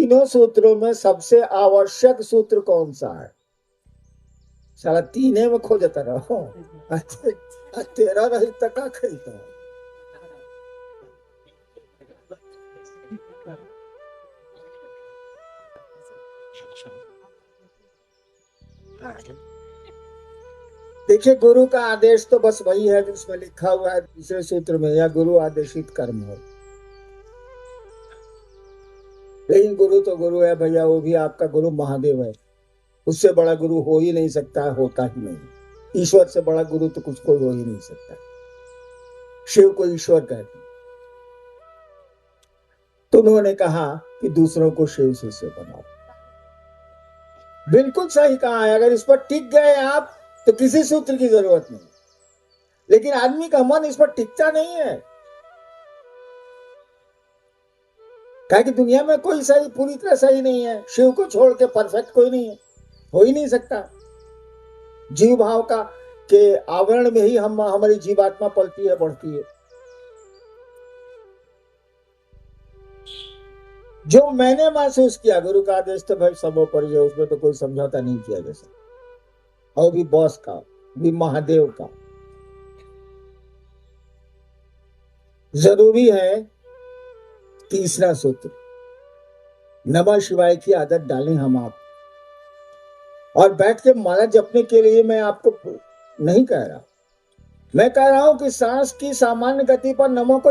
तीनों सूत्रों में सबसे आवश्यक सूत्र कौन सा है? साला तीने में खोजता रहो। तेरा रही तका खरीदा। देखिए, गुरु का आदेश तो बस वही है जिसमें लिखा हुआ है दूसरे सूत्र में, या गुरु आदेशित कर्म हो। लेकिन गुरु तो गुरु है भैया, वो भी आपका गुरु महादेव है। उससे बड़ा गुरु हो ही नहीं सकता, होता ही नहीं। ईश्वर से बड़ा गुरु तो कुछ कोई हो ही नहीं सकता। शिव को ईश्वर कहते हैं। तो उन्होंने कहा कि दूसरों को शिव से बनाओ। बिल्कुल सही कहा है। अगर इस पर टिक गए आप तो किसी सूत्र की जरूरत नहीं। लेकिन आदमी का मन इस पर टिकता नहीं है। कहा कि दुनिया में कोई सही पूरी तरह सही नहीं है। शिव को छोड़ के परफेक्ट कोई नहीं है, हो ही नहीं सकता। जीव भाव का के आवरण में ही हमारी जीवात्मा पलती है, बढ़ती है। जो मैंने महसूस किया, गुरु का आदेश तो भाई सर्वोपरि है, उसमें तो कोई समझौता नहीं किया जा सकता। और भी बॉस का, भी महादेव का। जरूरी है तीसरा सूत्र, नमः शिवाय की आदत डालें हम आप। और बैठ के माला जपने के लिए मैं आपको नहीं कह रहा, मैं कह रहा हूं कि सांस की सामान्य गति पर नमो को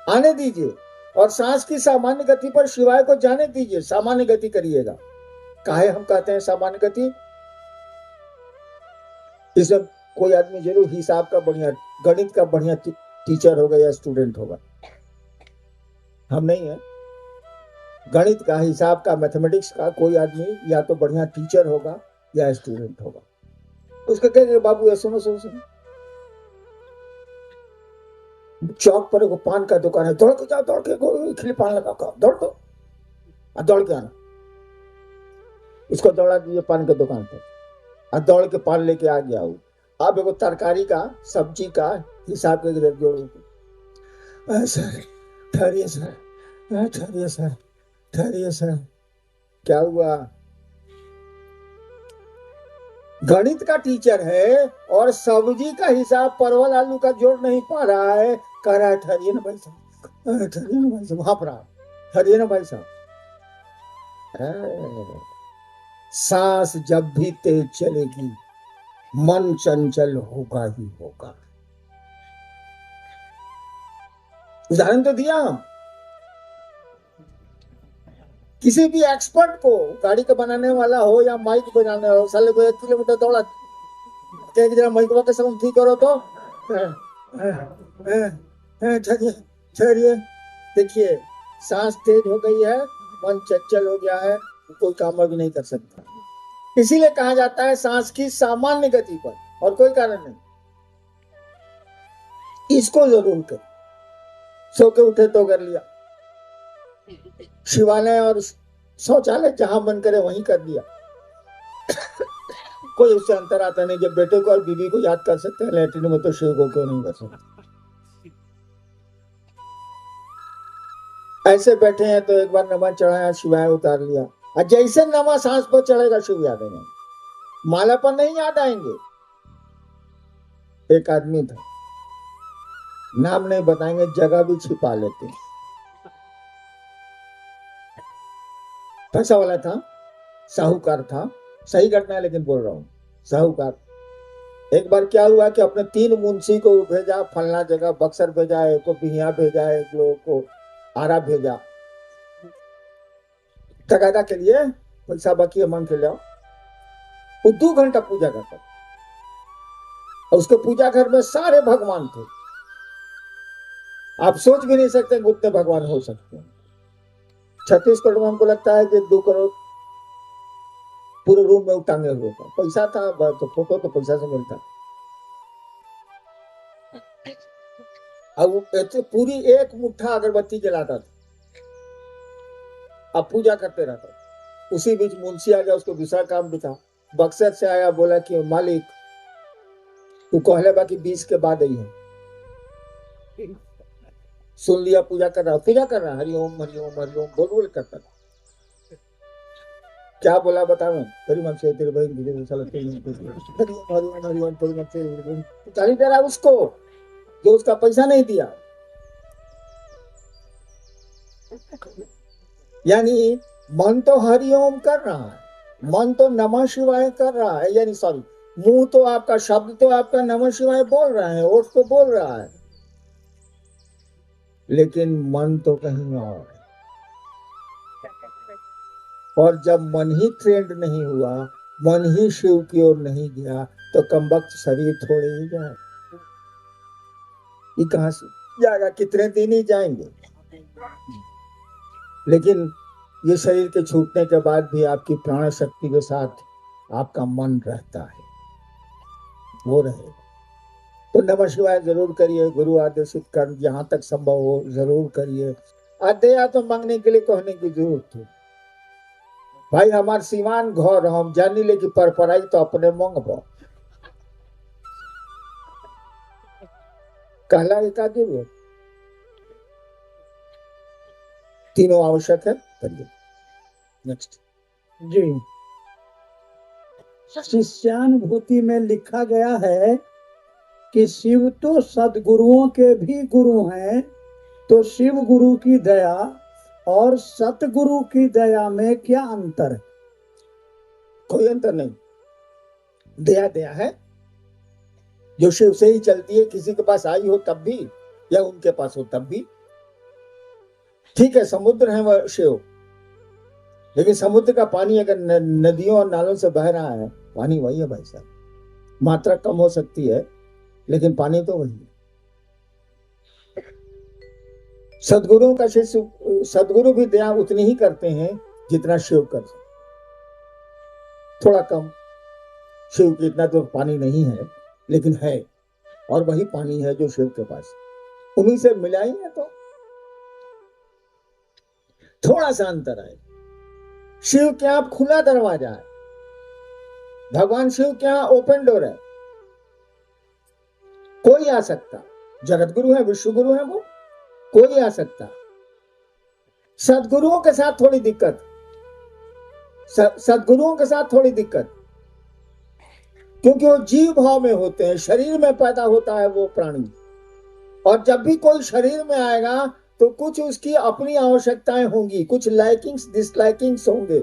आने दीजिए। और सांस की सामान्य गति पर शिवाय को जाने दीजिए। सामान्य गति करिएगा। काहे हम कहते हैं सामान्य गति? इसमें कोई आदमी जरूर हिसाब का बढ़िया, गणित का बढ़िया टीचर होगा या स्टूडेंट होगा। हम नहीं है। गणित का, हिसाब का, मैथमेटिक्स का कोई आदमी या तो बढ़िया टीचर होगा या स्टूडेंट होगा। उसको कहेंगे बाबू ये सुनो सुनो सुनो, चौक पर एक पान का दुकान है, दौड़ के जाओ, दौड़ के खिली पान लगा कर दौड़ दो, दौड़ के आना। इसको दौड़ा दीजिए पान के दुकान पर, और दौड़ के पान लेके आ गया हूँ। अब एगो तरकारी का, सब्जी का हिसाब के जोड़ो। सर ठहरिए सर, ठहरिए सर, ठहरिए सर, क्या हुआ? गणित का टीचर है और सब्जी का हिसाब, परवल आलू का जोड़ नहीं पा रहा है, कह रहा है ठहरिए ना भाई साहब, ठहरिए ना भाई साहब, हाँफ रहा, ठहरिए ना भाई साहब। सांस जब भी तेज चलेगी मन चंचल होगा ही होगा। उदाहरण तो दिया हम। किसी भी एक्सपर्ट को, गाड़ी का बनाने वाला हो या माइक बजाने वाला हो, साले को 1 किलोमीटर दौड़ा जरा माइक का साउंड ठीक करो तो ठहरिए। देखिए सांस तेज हो गई है, मन चंचल हो गया है, कोई काम अभी नहीं कर सकता। इसीलिए कहा जाता है सांस की सामान्य गति पर, और कोई कारण नहीं। इसको जरूर कर। सो के उठे तो कर लिया, शिवालय और शौचालय जहां मन करे वहीं कर दिया। कोई उससे अंतर आता नहीं। जब बेटे को और बीवी को याद कर सकते हैं लैट्रिन में, तो शिव को क्यों नहीं कर सकते? ऐसे बैठे हैं तो एक बार नमः चढ़ाया, शिवाय उतार लिया, और जैसे नमः सांस पर चढ़ेगा शिव याद आएंगे, माला पर नहीं याद आएंगे। एक आदमी था, नाम नहीं बताएंगे, जगह भी छिपा लेते। पैसा वाला था, साहूकार था, सही घटना है लेकिन बोल रहा हूं, साहूकार। एक बार क्या हुआ कि अपने 3 मुंशी को भेजा, फलना जगह बक्सर भेजा, एक को बिहिया भेजा, एक लोगों को आरा भेजा, तगादा के लिए पैसा बाकी है, मांग के ले आओ। वो 2 घंटा पूजा करता, और उसके पूजा घर में सारे भगवान थे। आप सोच भी नहीं सकते उतने भगवान हो सकते हैं। 36 करोड़ में हमको लगता है कि 2 करोड़ पूरे रूम में टांगे हुए था। पैसा था तो फोटो तो पैसा से मिलता। अब पूरी 1 मुट्ठा अगरबत्ती जलाता था, अब पूजा करते रहता। उसी बीच मुंशी आ गया, उसको दूसरा काम भी था। बक्सर से आया, बोला कि मालिक तू कहले बाकी 20 के बाद आई है। सुन लिया, पूजा कर रहा, हरिओम हरिओम हरिओम बोल बोल करता था। क्या बोला बताओ? तेरी मन से तेरे भाई मुझे साला हरिओम हरिओम हरिओम तेरी मन से गाली दे रहा उसको जो उसका पैसा नहीं दिया। यानी मन तो हरिओम कर रहा है, मन तो नमः शिवाय कर रहा है, यानी सॉरी, मुंह तो आपका, शब्द तो आपका नमः शिवाय बोल रहा है, ओठ तो बोल रहा है, लेकिन मन तो कहीं और है। और जब मन ही ट्रेंड नहीं हुआ, मन ही शिव की ओर नहीं गया, तो कमबख्त शरीर थोड़े ही जाए, ये कहां से जाएगा? कितने दिन ही जाएंगे। लेकिन ये शरीर के छूटने के बाद भी आपकी प्राण शक्ति के साथ आपका मन रहता है, वो रहेगा। तो नमः शिवाय जरूर करिए, गुरु आदेशित कर्म जहां तक संभव हो जरूर करिए। अदया तो मांगने के लिए कहने की जरूरत है भाई, हमार सीमान घर हम जानी ले कि परपराई तो अपने मंगबो कहला एकादी वो तीनों आवश्यक है। करिए नेक्स्ट जी। शिष्यानुभूति में लिखा गया है कि शिव तो सदगुरुओं के भी गुरु हैं, तो शिव गुरु की दया और सतगुरु की दया में क्या अंतर है? कोई अंतर नहीं। दया दया है, जो शिव से ही चलती है, किसी के पास आई हो तब भी या उनके पास हो तब भी। ठीक है, समुद्र है वह शिव, लेकिन समुद्र का पानी अगर नदियों और नालों से बह रहा है, पानी वही है भाई साहब। मात्रा कम हो सकती है लेकिन पानी तो वही है। सदगुरुओं का शिष्य, सदगुरु भी दया उतनी ही करते हैं जितना शिव कर सकते, थोड़ा कम। शिव की इतना तो पानी नहीं है लेकिन है, और वही पानी है जो शिव के पास, उन्हीं से मिलाएंगे तो थोड़ा सा अंतर है। शिव के यहाँ खुला दरवाजा है, भगवान शिव के यहाँ ओपन डोर है, कोई आ सकता। जगत गुरु है, विश्व गुरु है, वो कोई आ सकता। सदगुरुओं के साथ थोड़ी दिक्कत, सदगुरुओं के साथ थोड़ी दिक्कत, क्योंकि वो जीव भाव में होते हैं, शरीर में पैदा होता है वो प्राणी, और जब भी कोई शरीर में आएगा तो कुछ उसकी अपनी आवश्यकताएं होंगी, कुछ लाइकिंग्स डिसलाइकिंग्स होंगे,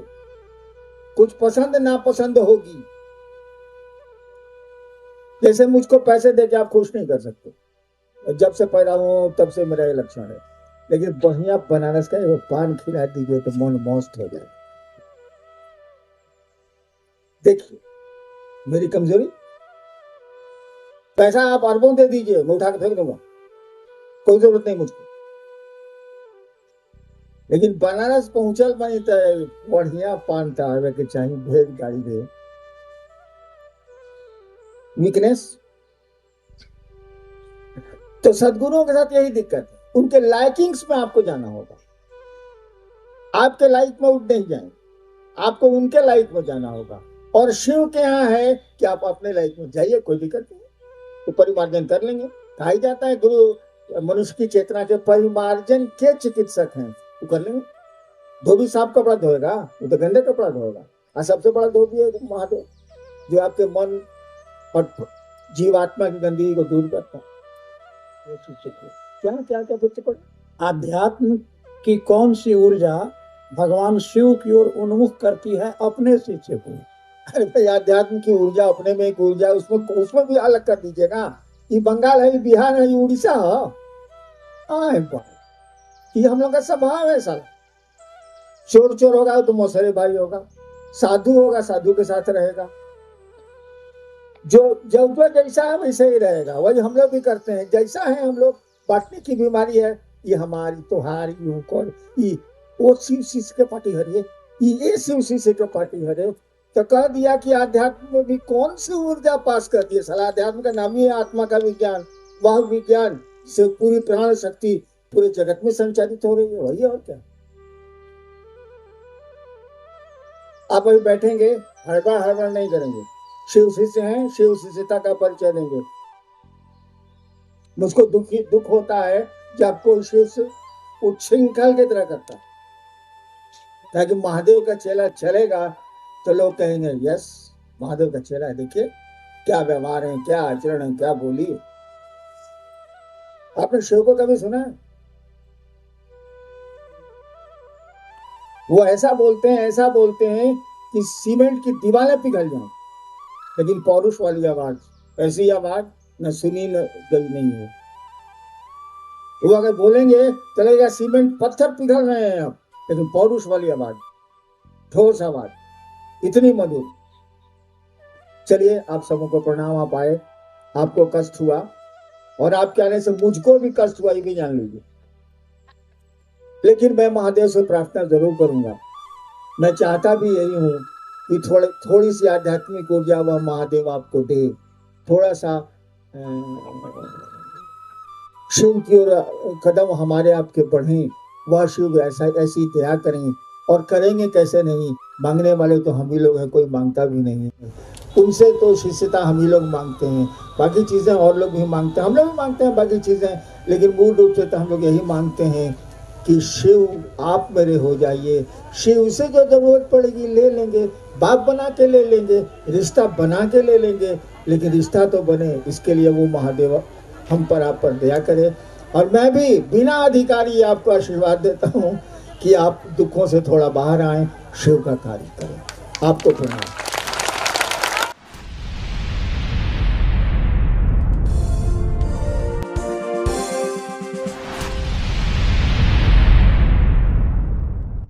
कुछ पसंद नापसंद होगी। जैसे मुझको पैसे देके आप खुश नहीं कर सकते, जब से पैदा हुआ तब से मेरा ये लक्षण है, लेकिन बढ़िया बनारस का एक पान खिला दीजिए तो मन मस्त हो जाए। देखिए मेरी कमजोरी, पैसा आप अरबों दे दीजिए, मैं उठा के फेंक दूंगा, कोई जरूरत नहीं मुझको। लेकिन बनारस पहुंचल बनी तो बढ़िया पान था के चाहिए, भेज गाड़ी दे। वीकनेस। तो सदगुरुओं के साथ यही दिक्कत है, उनके लाइकिंग्स में आपको जाना होगा। आपके लाइक में उठ नहीं जाएंगे, आपको उनके लाइक में जाना होगा। और शिव के यहाँ है कि आप अपने लाइक में जाइए, कोई दिक्कत नहीं, तो परिमार्जन कर लेंगे। कहा ही जाता है गुरु मनुष्य की चेतना के परिमार्जन के चिकित्सक हैं, वो कर लेंगे। धोबी साफ कपड़ा धोएगा, वो तो गंदे कपड़ा धोएगा। और सबसे बड़ा धोबी है महादेव, जो आपके मन और जीवात्मा की गंदगी को दूर करता है। क्या क्या क्या बच्चे पढ़े? आध्यात्म की कौन सी ऊर्जा भगवान शिव की ओर उन्मुख करती है अपने शिष्य को? अरे भाई, आध्यात्म की ऊर्जा अपने में एक ऊर्जा, उसमें भी अलग कर दीजिएगा। ये बंगाल है, ये बिहार है, ये उड़ीसा है, ये हम लोग का स्वभाव है साला। चोर चोर होगा तो मौसरे भाई होगा, साधु होगा साधु के साथ रहेगा, जो जैसा है वैसा ही रहेगा। वही हम लोग भी करते हैं, जैसा है हम लोग। बांटने की बीमारी है, ये हमारी तुम्हारी ये वो शिव शिष्य के पार्टी हरे, ये शिव शिष्य के पार्टी हरे। तो कह दिया कि आध्यात्म में भी कौन सी ऊर्जा पास कर दी है साला। अध्यात्म का नाम ही है आत्मा का विज्ञान, वह विज्ञान से पूरी प्राण शक्ति पूरे जगत में संचालित हो रही है, वही और क्या। आप अभी बैठेंगे, हड़बड़ नहीं करेंगे, शिव शिष्य हैं, शिव शिष्यता का परिचय देंगे। मुझको दुख होता है जब कोई शिव से उच्छृंखल की तरह करता है, ताकि महादेव का चेला चलेगा तो लोग कहेंगे यस महादेव का चेला है, देखिए क्या व्यवहार है, क्या आचरण है, क्या बोली है। आपने शिव को कभी सुना है? वो ऐसा बोलते हैं कि सीमेंट की दीवारें पिघल जाएं, लेकिन पौरुष वाली आवाज, ऐसी आवाज न सुनी न गई नहीं हो। वो अगर बोलेंगे चलेगा सीमेंट पत्थर पिघल रहे हैं अब, लेकिन पौरुष वाली आवाज, ठोस आवाज, इतनी मधुर। चलिए आप सबको प्रणाम। आप आए, आपको कष्ट हुआ और आपके आने से मुझको भी कष्ट हुआ, ये भी जान लीजिए। लेकिन मैं महादेव से प्रार्थना जरूर करूंगा, मैं चाहता भी यही हूं कि थोड़ी सी आध्यात्मिक ऊर्जा वह महादेव आपको दे, थोड़ा सा शिव की ओर कदम हमारे आपके बढ़े, वह शिव ऐसी दया करें। और करेंगे कैसे नहीं, मांगने वाले तो हम ही लोग हैं, कोई मांगता भी नहीं है। उनसे तो शिष्यता हम ही लोग मांगते हैं, बाकी चीजें और लोग भी मांगते हैं, हम लोग भी मांगते हैं बाकी चीजें, लेकिन मूल रूप से तो हम लोग यही मांगते हैं कि शिव आप मेरे हो जाइए। शिव से जो जरूरत पड़ेगी ले लेंगे, बाप बना के ले लेंगे, रिश्ता बना के ले लेंगे, लेकिन रिश्ता तो बने, इसके लिए वो महादेव हम पर आप पर दया करे। और मैं भी बिना अधिकारी आपको आशीर्वाद देता हूँ कि आप दुखों से थोड़ा बाहर आए, शिव का कार्य करें। आपको प्रणाम।